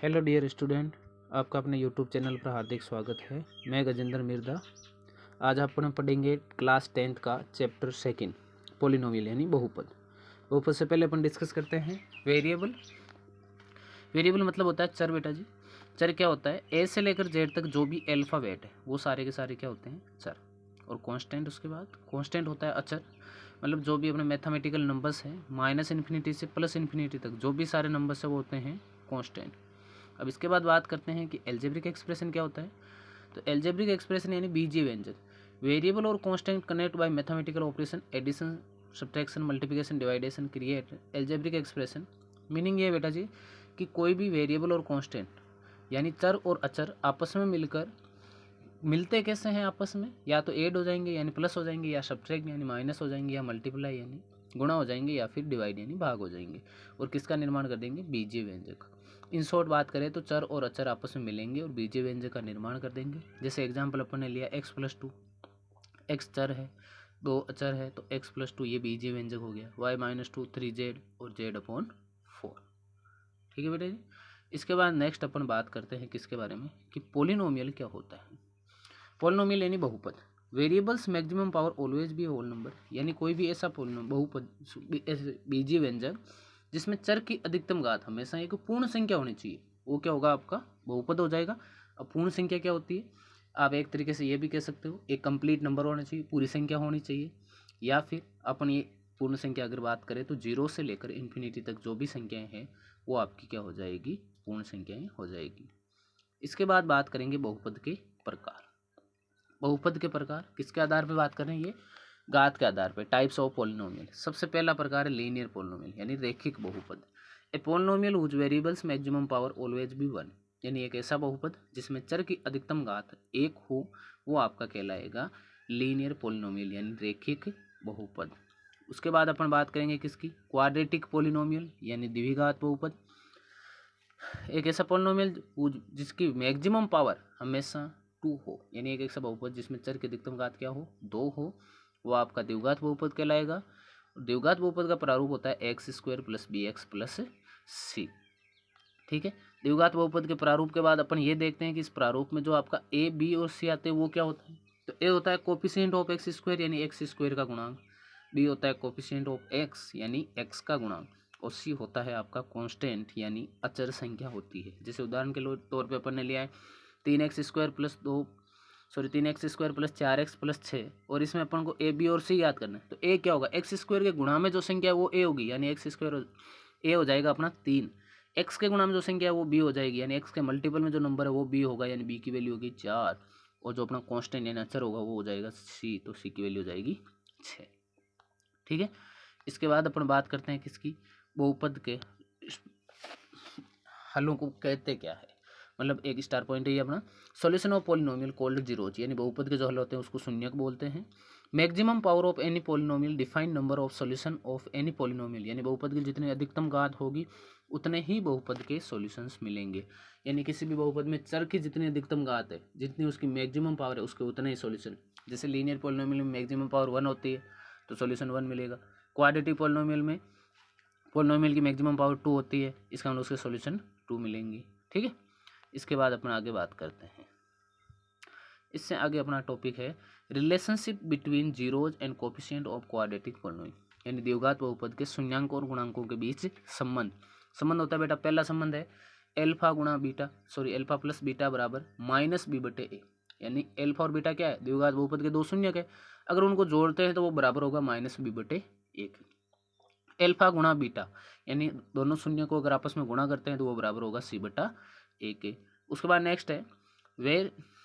Hello dear student, आपका अपने YouTube channel पर हार्दिक स्वागत है। मैं गजेंद्र मिर्दा। आज अपन पढ़ेंगे क्लास 10th का चैप्टर सेकंड, पॉलिनोमियल यानी बहुपद। बहुपद से पहले अपन डिस्कस करते हैं वेरिएबल। वेरिएबल मतलब होता है चर बेटा जी। चर क्या होता है? ए से लेकर जेड तक जो भी अल्फ़ाबेट है वो सारे के सारे क्या होते हैं? चर। और कांस्टेंट, उसके बाद कांस्टेंट होता है अचर। मतलब जो भी अपने मैथमेटिकल नंबर्स हैं -इन्फिनिटी से +इन्फिनिटी तक जो भी सारे नंबर्स है वो होते हैं कांस्टेंट। अब इसके बाद बात करते हैं कि एल्जेब्रिक एक्सप्रेशन क्या होता है। तो एल्जेब्रिक एक्सप्रेशन यानी बीजीय व्यंजक। वेरिएबल और constant connect by mathematical operation, addition, subtraction, multiplication, division create algebraic expression. Meaning ये बेटा जी कि कोई भी वेरिएबल और कांस्टेंट यानी चर और अचर आपस में मिलकर मिलते कैसे हैं आपस में? या तो ऐड हो जाएंगे यानी प्लस हो जाएंगे, या सब्ट्रैक्ट यानी माइनस हो जाएंगे, या मल्टीप्लाई यानी गुणा हो जाएंगे, या फिर डिवाइड यानी भाग हो जाएंगे। और किसका निर्माण कर देंगे? बीजीय व्यंजक। इन शॉर्ट बात करें तो चर और अचर आपस में मिलेंगे और बीजीय व्यंजक का निर्माण कर देंगे। जैसे एग्जाम्पल अपन ने लिया x+2, x चर है, 2 अचर है, तो x+2 ये बीजीय व्यंजक हो गया। y-2 3z और z/4। ठीक है बेटा जी। इसके बाद नेक्स्ट अपन बात करते हैं किसके बारे में कि पॉलिनोमियल क्या होता है। पॉलिनोमियल यानी बहुपद। Variables maximum power always be whole number, यानी कोई भी ऐसा बहुपद बीजीय व्यंजक जिसमें चर की अधिकतम घात हमेशा एक पूर्ण संख्या होनी चाहिए, वो क्या होगा? आपका बहुपद हो जाएगा। अब पूर्ण संख्या क्या होती है? आप एक तरीके से ये भी कह सकते हो एक कंप्लीट नंबर होना चाहिए, पूरी संख्या होनी चाहिए। या फिर अपन ये पूर्ण संख्या अगर बात करें तो 0 से लेकर इन्फिनिटी तक जो भी संख्याएं हैं वो आपकी क्या हो जाएगी? पूर्ण संख्याएं हो जाएगी। इसके बाद बात करेंगे बहुपद के प्रकार। बहुपद के प्रकार किसके आधार पर बात कर रहे हैं? ये घात के आधार पर, टाइप्स ऑफ पॉलिनोमियल। सबसे पहला प्रकार है लीनियर पॉलिनोमियल यानी रैखिक बहुपद। A polynomial whose variables maximum power always be 1, यानी एक ऐसा बहुपद जिसमें चर की अधिकतम घात 1 हो, वो आपका कहलाएगा लीनियर पॉलिनोमियल यानी रैखिक बहुपद। उसके बाद अपन बात करेंगे किसकी? क्वाड्रेटिक पॉलिनोमियल यानी द्विघात बहुपद। एक ऐसा पॉलिनोमियल जिसकी मैक्सिमम पावर हमेशा 2 हो, यानी एक ऐसा बहुपद जिसमें चर की अधिकतम घात क्या हो? 2 हो, वो आपका द्विघात बहुपद कहलाएगा। द्विघात बहुपद का प्रारूप होता है x² + bx + c। ठीक है। द्विघात बहुपद के प्रारूप के बाद अपन ये देखते हैं कि इस प्रारूप में जो आपका a, b और c आते हैं वो क्या होता है? तो a होता है कोफिशिएंट ऑफ x² यानी x² का गुणांक, b होता है कोफिशिएंट ऑफ x यानी x का गुणांक, और c होता है आपका कांस्टेंट यानी अचर संख्या होती है। जैसे उदाहरण के तौर पे अपन ने लिया है 3x² + 4x + 6, और इसमें अपन को a, b और c याद करना है। तो a क्या होगा? x² के गुणा में जो संख्या है वो a होगी, यानी x² a हो जाएगा अपना 3। x के गुणा में जो संख्या है वो b हो जाएगी, यानी x के मल्टीपल में जो नंबर है वो b होगा, यानी b की वैल्यू होगी 4। और जो अपना कांस्टेंट यानी अचर होगा वो हो जाएगा c, तो c की वैल्यू हो जाएगी 6। ठीक है। इसके बाद अपन बात करते हैं किसकी? बहुपद के हलों को कहते क्या है। मतलब एक स्टार पॉइंट है ये अपना। Solution of polynomial called zeros, यानी बहुपद के जो हल होते हैं उसको शून्यक बोलते हैं। Maximum power of any polynomial defined number of solution of any polynomial, यानी बहुपद की जितनी अधिकतम घात होगी उतने ही बहुपद के सॉल्यूशंस मिलेंगे। यानी किसी भी बहुपद में चर की जितनी अधिकतम घात है, जितनी उसकी मैक्सिमम पावर है, उसके उतने ही सॉल्यूशन। जैसे लीनियर पॉलिनोमियल में मैक्सिमम पावर 1 होती है तो सॉल्यूशन 1 मिलेगा। क्वाड्रेटिक पॉलिनोमियल में पॉलिनोमियल की मैक्सिमम पावर 2 होती है, इसका मतलब उसके सॉल्यूशन 2 मिलेंगे। ठीक है। इसके बाद अपन आगे बात करते हैं। इससे आगे अपना टॉपिक है relationship between zeros and coefficient of quadratic polynomial, यानी द्विघात बहुपद के शून्यांक और गुणांकों के बीच संबंध। संबंध होता है बेटा, पहला संबंध है अल्फा + बीटा बराबर -b/a, यानी अल्फा और बीटा क्या है? द्विघात बहुपद के दो शून्यक है, अगर उनको जोड़ते हैं तो वो बराबर होगा -b/a। अल्फा गुणा बीटा, यानी दोनों शून्य को अगर आपस में गुणा करते हैं तो वो बराबर होगा c/a के। उसके बाद नेक्स्ट है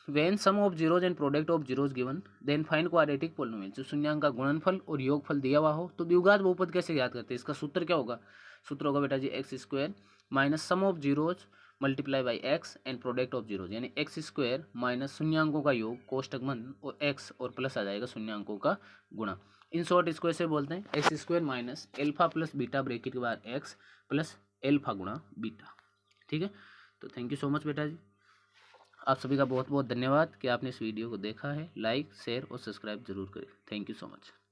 when sum of zeros and product of zeros given then find quadratic polynomial. जो शून्यांक का गुणनफल और योगफल दिया हुआ हो तो द्विघात बहुपद कैसे याद करते हैं? इसका सूत्र क्या होगा? सूत्र होगा बेटा जी x² - sum of zeros multiply by x and product of zeros, यानी x² - शून्यांकों का योग कोष्टक बंद और x और प्लस आ जाएगा शून्यांकों का गुणा। इन शॉर्ट इसको ऐसे बोलते हैं x² - अल्फा + बीटा ब्रैकेट के बाद x + अल्फा गुणा बीटा। ठीक है। तो थैंक यू सो मच बेटा जी। आप सभी का बहुत बहुत धन्यवाद कि आपने इस वीडियो को देखा है। लाइक, शेयर और सब्सक्राइब जरूर करें। Thank you so much.